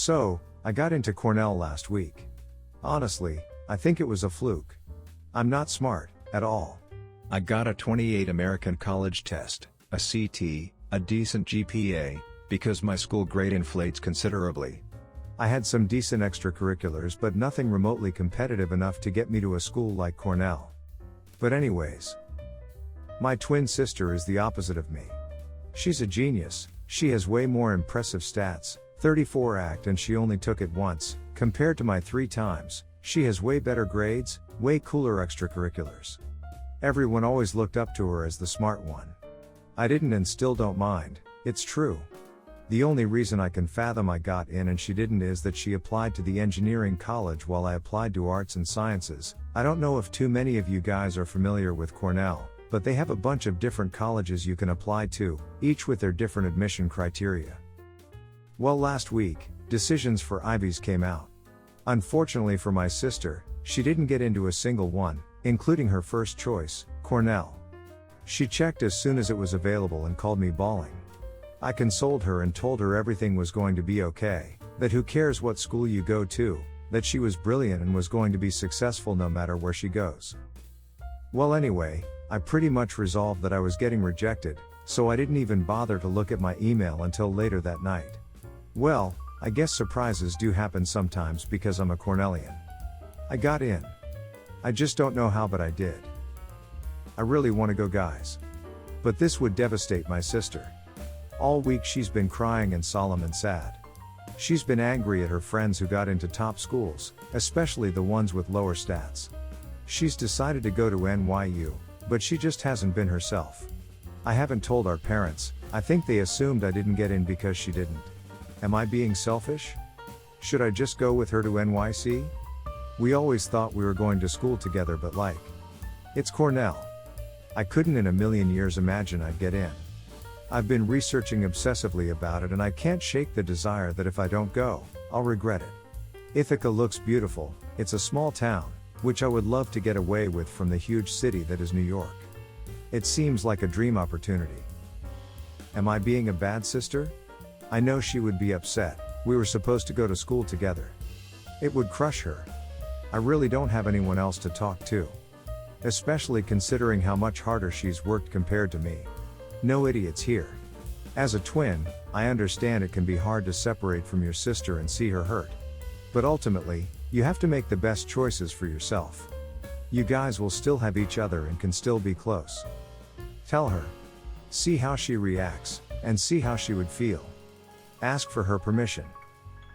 So, I got into Cornell last week. Honestly, I think it was a fluke. I'm not smart, at all. I got a 28 American college test, a CT, a decent GPA, because my school grade inflates considerably. I had some decent extracurriculars but nothing remotely competitive enough to get me to a school like Cornell. But anyways. My twin sister is the opposite of me. She's a genius, she has way more impressive stats, 34 ACT, and she only took it once, compared to my 3 times, she has way better grades, way cooler extracurriculars. Everyone always looked up to her as the smart one. I didn't and still don't mind, it's true. The only reason I can fathom I got in and she didn't is that she applied to the engineering college while I applied to arts and sciences. I don't know if too many of you guys are familiar with Cornell, but they have a bunch of different colleges you can apply to, each with their different admission criteria. Well, last week, decisions for Ivies came out. Unfortunately for my sister, she didn't get into a single one, including her first choice, Cornell. She checked as soon as it was available and called me bawling. I consoled her and told her everything was going to be okay, that who cares what school you go to, that she was brilliant and was going to be successful no matter where she goes. Well, anyway, I pretty much resolved that I was getting rejected, so I didn't even bother to look at my email until later that night. Well, I guess surprises do happen sometimes because I'm a Cornellian. I got in. I just don't know how, but I did. I really want to go, guys. But this would devastate my sister. All week she's been crying and solemn and sad. She's been angry at her friends who got into top schools, especially the ones with lower stats. She's decided to go to NYU, but she just hasn't been herself. I haven't told our parents, I think they assumed I didn't get in because she didn't. Am I being selfish? Should I just go with her to NYC? We always thought we were going to school together, but it's Cornell. I couldn't in a million years imagine I'd get in. I've been researching obsessively about it and I can't shake the desire that if I don't go, I'll regret it. Ithaca looks beautiful, it's a small town, which I would love to get away with from the huge city that is New York. It seems like a dream opportunity. Am I being a bad sister? I know she would be upset, we were supposed to go to school together. It would crush her. I really don't have anyone else to talk to. Especially considering how much harder she's worked compared to me. No idiots here. As a twin, I understand it can be hard to separate from your sister and see her hurt. But ultimately, you have to make the best choices for yourself. You guys will still have each other and can still be close. Tell her. See how she reacts, and see how she would feel. Ask for her permission.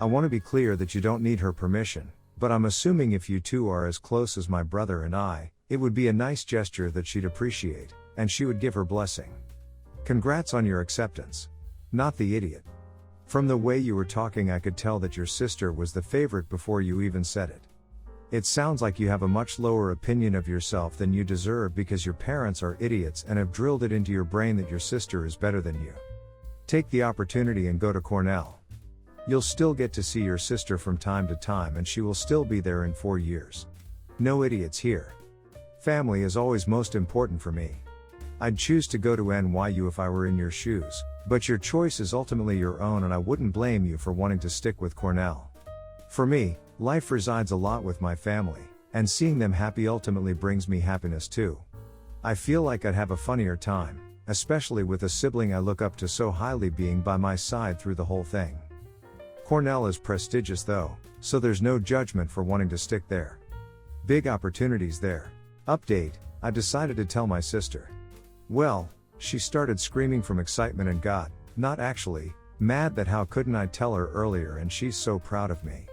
I want to be clear that you don't need her permission, but I'm assuming if you two are as close as my brother and I, it would be a nice gesture that she'd appreciate, and she would give her blessing. Congrats on your acceptance. Not the idiot. From the way you were talking I could tell that your sister was the favorite before you even said it. It sounds like you have a much lower opinion of yourself than you deserve because your parents are idiots and have drilled it into your brain that your sister is better than you. Take the opportunity and go to Cornell. You'll still get to see your sister from time to time and she will still be there in 4 years. No idiots here. Family is always most important for me. I'd choose to go to NYU if I were in your shoes, but your choice is ultimately your own and I wouldn't blame you for wanting to stick with Cornell. For me, life resides a lot with my family, and seeing them happy ultimately brings me happiness too. I feel like I'd have a funnier time, especially with a sibling I look up to so highly being by my side through the whole thing. Cornell is prestigious though, so there's no judgment for wanting to stick there. Big opportunities there. Update, I decided to tell my sister. Well, she started screaming from excitement and got, not actually, mad that how couldn't I tell her earlier and she's so proud of me.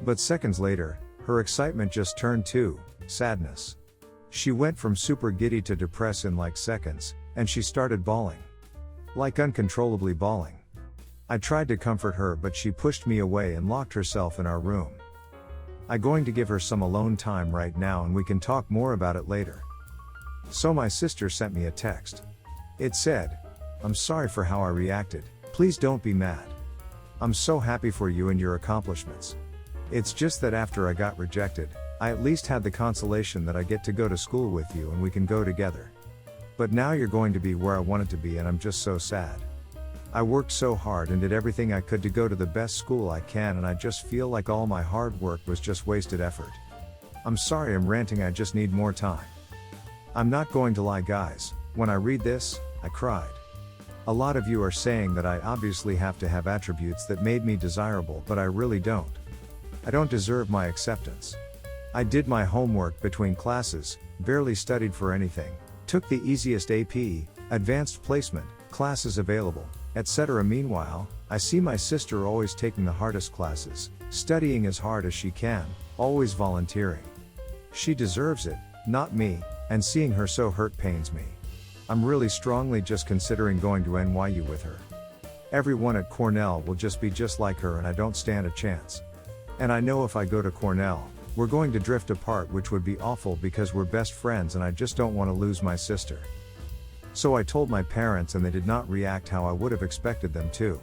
But seconds later, her excitement just turned to sadness. She went from super giddy to depressed in like seconds, and she started bawling. Like uncontrollably bawling. I tried to comfort her but she pushed me away and locked herself in our room. I'm going to give her some alone time right now and we can talk more about it later. So my sister sent me a text. It said, I'm sorry for how I reacted, please don't be mad. I'm so happy for you and your accomplishments. It's just that after I got rejected, I at least had the consolation that I get to go to school with you and we can go together. But now you're going to be where I wanted to be and I'm just so sad. I worked so hard and did everything I could to go to the best school I can, and I just feel like all my hard work was just wasted effort. I'm sorry I'm ranting, I just need more time. I'm not going to lie guys, when I read this, I cried. A lot of you are saying that I obviously have to have attributes that made me desirable, but I really don't. I don't deserve my acceptance. I did my homework between classes, barely studied for anything, took the easiest AP, advanced placement, classes available, etc. Meanwhile, I see my sister always taking the hardest classes, studying as hard as she can, always volunteering. She deserves it, not me, and seeing her so hurt pains me. I'm really strongly just considering going to NYU with her. Everyone at Cornell will just be just like her, and I don't stand a chance. And I know if I go to Cornell, we're going to drift apart, which would be awful because we're best friends and I just don't want to lose my sister. So I told my parents and they did not react how I would have expected them to.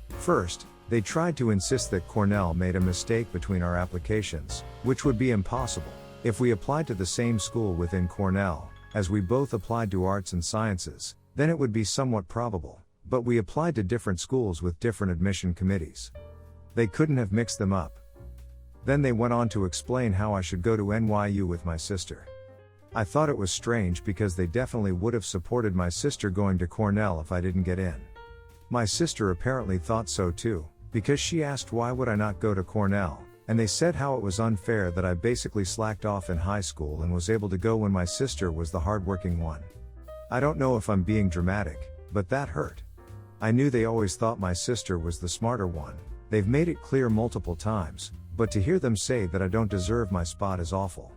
First, they tried to insist that Cornell made a mistake between our applications, which would be impossible. If we applied to the same school within Cornell, as we both applied to arts and sciences, then it would be somewhat probable, but we applied to different schools with different admission committees. They couldn't have mixed them up. Then they went on to explain how I should go to NYU with my sister. I thought it was strange because they definitely would have supported my sister going to Cornell if I didn't get in. My sister apparently thought so too, because she asked why would I not go to Cornell, and they said how it was unfair that I basically slacked off in high school and was able to go when my sister was the hardworking one. I don't know if I'm being dramatic, but that hurt. I knew they always thought my sister was the smarter one, they've made it clear multiple times, but to hear them say that I don't deserve my spot is awful.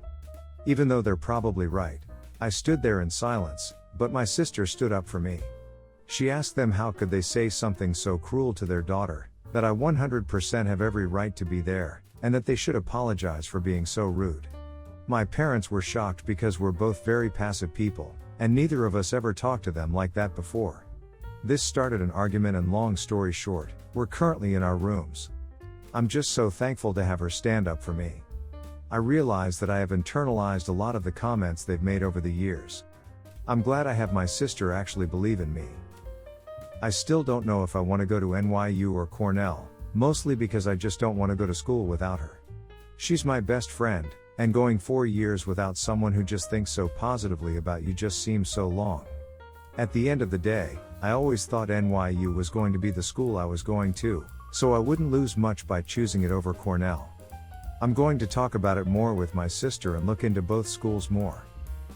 Even though they're probably right, I stood there in silence, but my sister stood up for me. She asked them how could they say something so cruel to their daughter, that I 100% have every right to be there, and that they should apologize for being so rude. My parents were shocked because we're both very passive people, and neither of us ever talked to them like that before. This started an argument, and long story short, we're currently in our rooms. I'm just so thankful to have her stand up for me. I realize that I have internalized a lot of the comments they've made over the years. I'm glad I have my sister actually believe in me. I still don't know if I want to go to NYU or Cornell, mostly because I just don't want to go to school without her. She's my best friend, and going 4 years without someone who just thinks so positively about you just seems so long. At the end of the day, I always thought NYU was going to be the school I was going to, so I wouldn't lose much by choosing it over Cornell. I'm going to talk about it more with my sister and look into both schools more.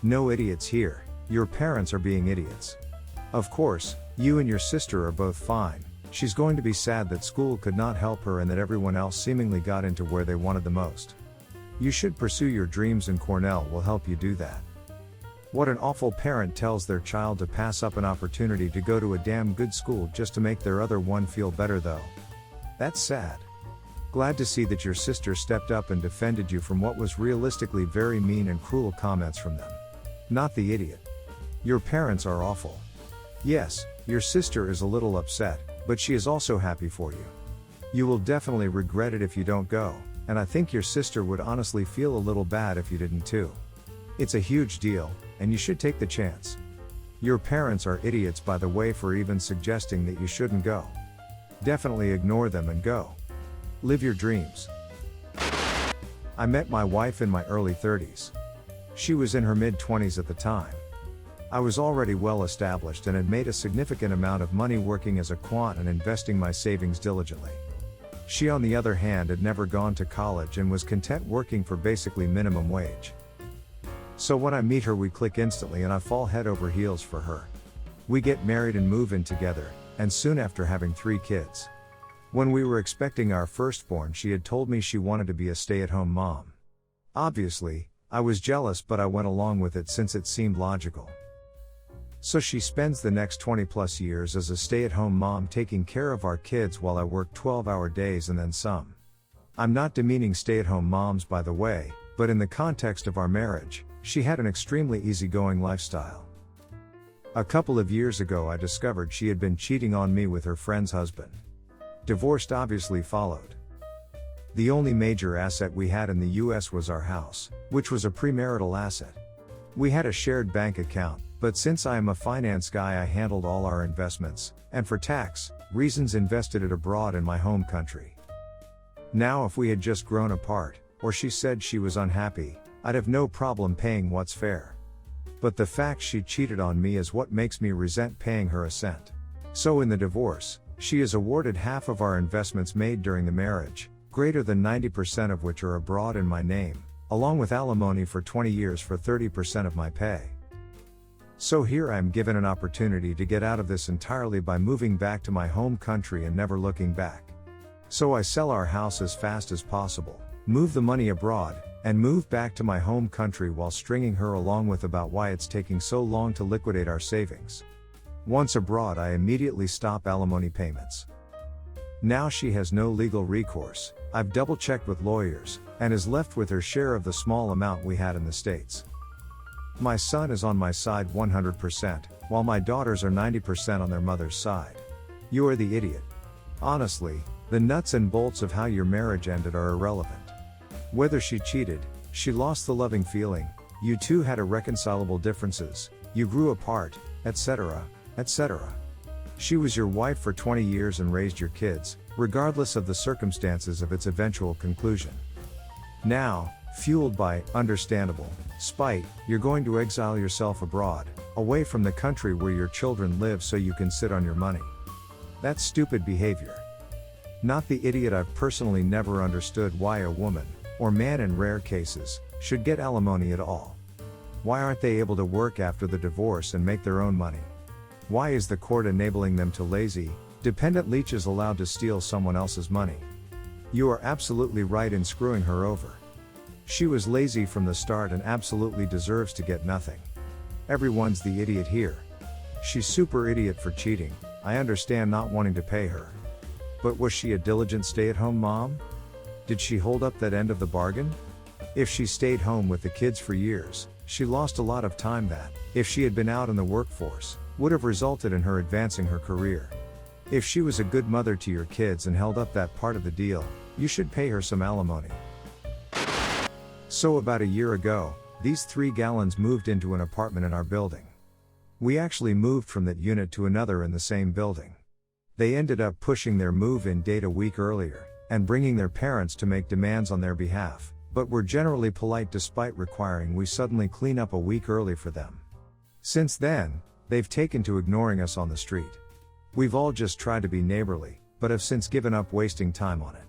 No idiots here, your parents are being idiots. Of course, you and your sister are both fine. She's going to be sad that school could not help her and that everyone else seemingly got into where they wanted the most. You should pursue your dreams and Cornell will help you do that. What an awful parent tells their child to pass up an opportunity to go to a damn good school just to make their other one feel better though. That's sad. Glad to see that your sister stepped up and defended you from what was realistically very mean and cruel comments from them. Not the idiot. Your parents are awful. Yes, your sister is a little upset, but she is also happy for you. You will definitely regret it if you don't go, and I think your sister would honestly feel a little bad if you didn't too. It's a huge deal, and you should take the chance. Your parents are idiots by the way for even suggesting that you shouldn't go. Definitely ignore them and go. Live your dreams. I met my wife in my early 30s. She was in her mid-20s at the time. I was already well established and had made a significant amount of money working as a quant and investing my savings diligently. She on the other hand had never gone to college and was content working for basically minimum wage. So when I meet her we click instantly and I fall head over heels for her. We get married and move in together, and soon after having 3 kids. When we were expecting our firstborn she had told me she wanted to be a stay-at-home mom. Obviously, I was jealous but I went along with it since it seemed logical. So she spends the next 20 plus years as a stay-at-home mom taking care of our kids while I work 12-hour days and then some. I'm not demeaning stay-at-home moms by the way, but in the context of our marriage, she had an extremely easygoing lifestyle. A couple of years ago I discovered she had been cheating on me with her friend's husband. Divorce obviously followed. The only major asset we had in the US was our house, which was a premarital asset. We had a shared bank account, but since I am a finance guy I handled all our investments, and for tax, Reasons invested it abroad in my home country. Now if we had just grown apart, or she said she was unhappy, I'd have no problem paying what's fair. But the fact she cheated on me is what makes me resent paying her a cent. So in the divorce, she is awarded half of our investments made during the marriage, greater than 90% of which are abroad in my name, along with alimony for 20 years for 30% of my pay. So here I am given an opportunity to get out of this entirely by moving back to my home country and never looking back. So I sell our house as fast as possible, move the money abroad, and move back to my home country while stringing her along with about why it's taking so long to liquidate our savings. Once abroad, I immediately stop alimony payments. Now she has no legal recourse, I've double-checked with lawyers, and is left with her share of the small amount we had in the States. My son is on my side 100%, while my daughters are 90% on their mother's side. You are the idiot. Honestly, the nuts and bolts of how your marriage ended are irrelevant. Whether she cheated, she lost the loving feeling, you two had irreconcilable differences, you grew apart, etc., etc. She was your wife for 20 years and raised your kids, regardless of the circumstances of its eventual conclusion. Now, fueled by, understandable, spite, you're going to exile yourself abroad, away from the country where your children live so you can sit on your money. That's stupid behavior. Not the idiot. I've personally never understood why a woman, or man in rare cases, should get alimony at all. Why aren't they able to work after the divorce and make their own money? Why is the court enabling them to lazy, dependent leeches allowed to steal someone else's money? You are absolutely right in screwing her over. She was lazy from the start and absolutely deserves to get nothing. Everyone's the idiot here. She's super idiot for cheating, I understand not wanting to pay her. But was she a diligent stay-at-home mom? Did she hold up that end of the bargain? If she stayed home with the kids for years, she lost a lot of time that, if she had been out in the workforce, would have resulted in her advancing her career. If she was a good mother to your kids and held up that part of the deal, you should pay her some alimony. So about a year ago, these 3 gallons moved into an apartment in our building. We actually moved from that unit to another in the same building. They ended up pushing their move-in date a week earlier, and bringing their parents to make demands on their behalf, but were generally polite despite requiring we suddenly clean up a week early for them. Since then, they've taken to ignoring us on the street. We've all just tried to be neighborly, but have since given up wasting time on it.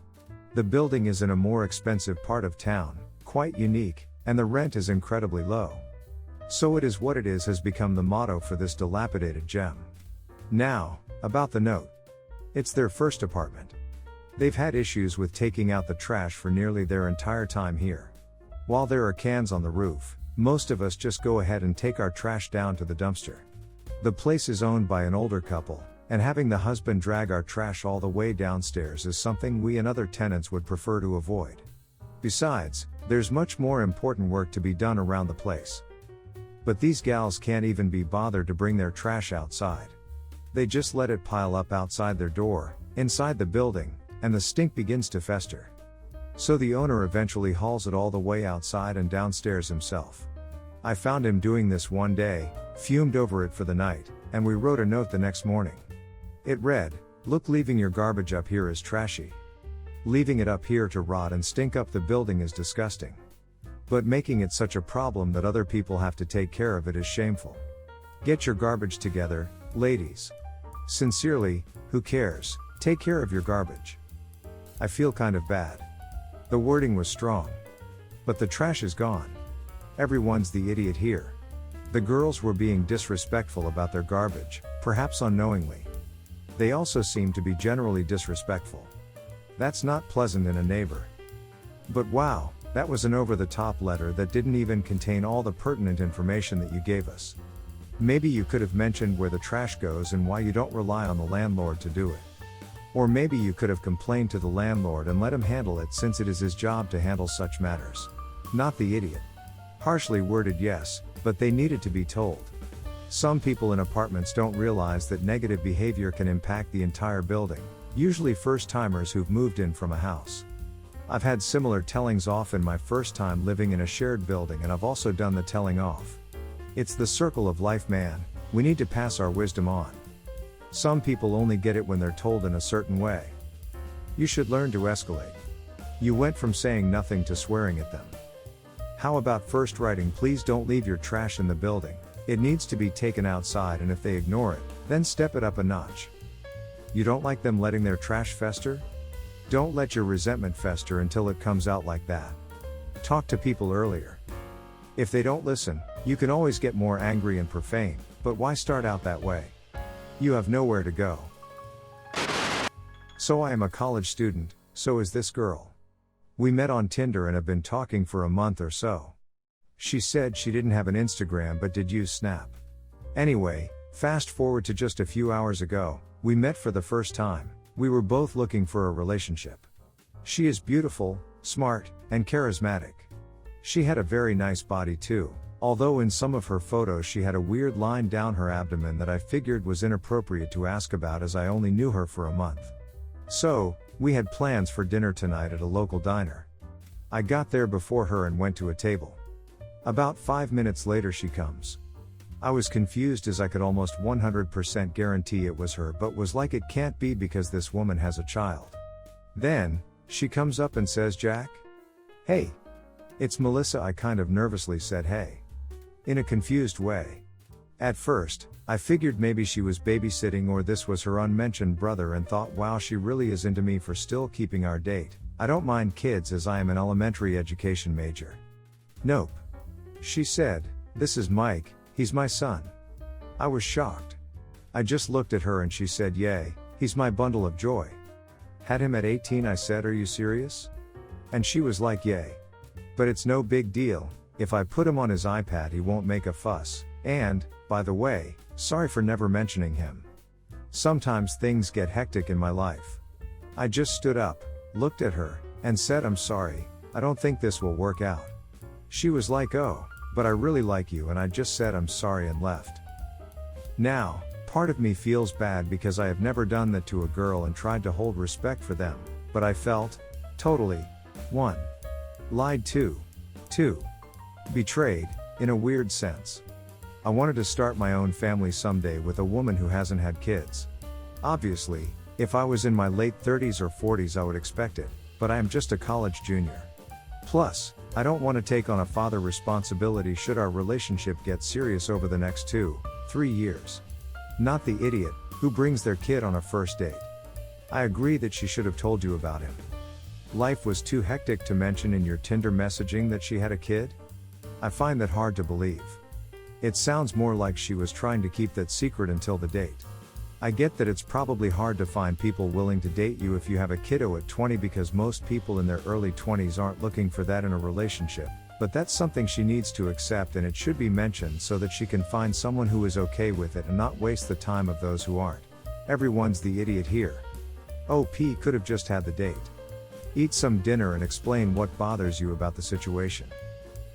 The building is in a more expensive part of town, quite unique, and the rent is incredibly low. So it is what it is has become the motto for this dilapidated gem. Now, about the note. It's their first apartment. They've had issues with taking out the trash for nearly their entire time here. While there are cans on the roof, most of us just go ahead and take our trash down to the dumpster. The place is owned by an older couple, and having the husband drag our trash all the way downstairs is something we and other tenants would prefer to avoid. Besides, there's much more important work to be done around the place. But these gals can't even be bothered to bring their trash outside. They just let it pile up outside their door, inside the building, and the stink begins to fester. So the owner eventually hauls it all the way outside and downstairs himself. I found him doing this one day, fumed over it for the night, and we wrote a note the next morning. It read, "Look, leaving your garbage up here is trashy. Leaving it up here to rot and stink up the building is disgusting. But making it such a problem that other people have to take care of it is shameful. Get your garbage together, ladies. Sincerely, who cares, take care of your garbage." I feel kind of bad. The wording was strong. But the trash is gone. Everyone's the idiot here. The girls were being disrespectful about their garbage, perhaps unknowingly. They also seemed to be generally disrespectful. That's not pleasant in a neighbor. But wow, that was an over-the-top letter that didn't even contain all the pertinent information that you gave us. Maybe you could have mentioned where the trash goes and why you don't rely on the landlord to do it. Or maybe you could have complained to the landlord and let him handle it since it is his job to handle such matters. Not the idiot. Harshly worded, yes, but they needed to be told. Some people in apartments don't realize that negative behavior can impact the entire building, usually first-timers who've moved in from a house. I've had similar tellings off in my first time living in a shared building, and I've also done the telling off. It's the circle of life, man. We need to pass our wisdom on. Some people only get it when they're told in a certain way. You should learn to escalate. You went from saying nothing to swearing at them. How about first writing, please don't leave your trash in the building, it needs to be taken outside, and if they ignore it, then step it up a notch. You don't like them letting their trash fester? Don't let your resentment fester until it comes out like that. Talk to people earlier. If they don't listen, you can always get more angry and profane, but why start out that way? You have nowhere to go. So I am a college student, so is this girl. We met on Tinder and have been talking for a month or so. She said she didn't have an Instagram but did use Snap. Anyway, fast forward to just a few hours ago, we met for the first time. We were both looking for a relationship. She is beautiful, smart, and charismatic. She had a very nice body too, although in some of her photos she had a weird line down her abdomen that I figured was inappropriate to ask about as I only knew her for a month. So, we had plans for dinner tonight at a local diner. I got there before her and went to a table. About 5 minutes later she comes. I was confused as I could almost 100% guarantee it was her, but was like, it can't be because this woman has a child. Then, she comes up and says, "Jack? Hey. It's Melissa." I kind of nervously said hey. In a confused way. At first, I figured maybe she was babysitting or this was her unmentioned brother and thought, wow, she really is into me for still keeping our date. I don't mind kids as I am an elementary education major. Nope. She said, "This is Mike, he's my son." I was shocked. I just looked at her and she said, "Yay, he's my bundle of joy." Had him at 18, I said, "Are you serious?" And she was like, "Yay. But it's no big deal, if I put him on his iPad he won't make a fuss, and, by the way, sorry for never mentioning him. Sometimes things get hectic in my life." I just stood up, looked at her, and said, "I'm sorry, I don't think this will work out." She was like, "Oh, but I really like you," and I just said I'm sorry and left. Now, part of me feels bad because I have never done that to a girl and tried to hold respect for them, but I felt, totally, 1. Lied to. 2. Betrayed, in a weird sense. I wanted to start my own family someday with a woman who hasn't had kids. Obviously, if I was in my late 30s or 40s I would expect it, but I am just a college junior. Plus, I don't want to take on a father responsibility should our relationship get serious over the next 2-3 years. Not the idiot, who brings their kid on a first date. I agree that she should have told you about him. Life was too hectic to mention in your Tinder messaging that she had a kid? I find that hard to believe. It sounds more like she was trying to keep that secret until the date. I get that it's probably hard to find people willing to date you if you have a kiddo at 20 because most people in their early 20s aren't looking for that in a relationship, but that's something she needs to accept and it should be mentioned so that she can find someone who is okay with it and not waste the time of those who aren't. Everyone's the idiot here. OP could have just had the date. Eat some dinner and explain what bothers you about the situation.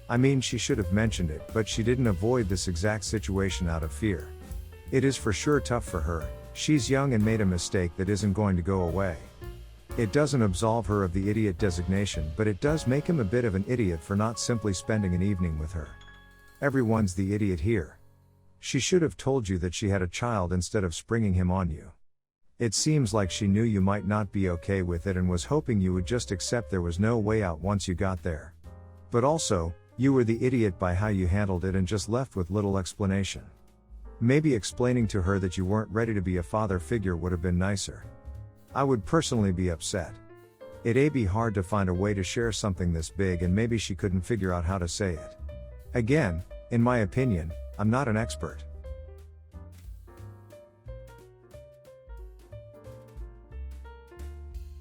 I mean, she should have mentioned it, but she didn't avoid this exact situation out of fear. It is for sure tough for her. She's young and made a mistake that isn't going to go away. It doesn't absolve her of the idiot designation, but it does make him a bit of an idiot for not simply spending an evening with her. Everyone's the idiot here. She should have told you that she had a child instead of springing him on you. It seems like she knew you might not be okay with it and was hoping you would just accept there was no way out once you got there. But also, you were the idiot by how you handled it and just left with little explanation. Maybe explaining to her that you weren't ready to be a father figure would have been nicer. I would personally be upset. It'd be hard to find a way to share something this big and maybe she couldn't figure out how to say it. Again, in my opinion, I'm not an expert.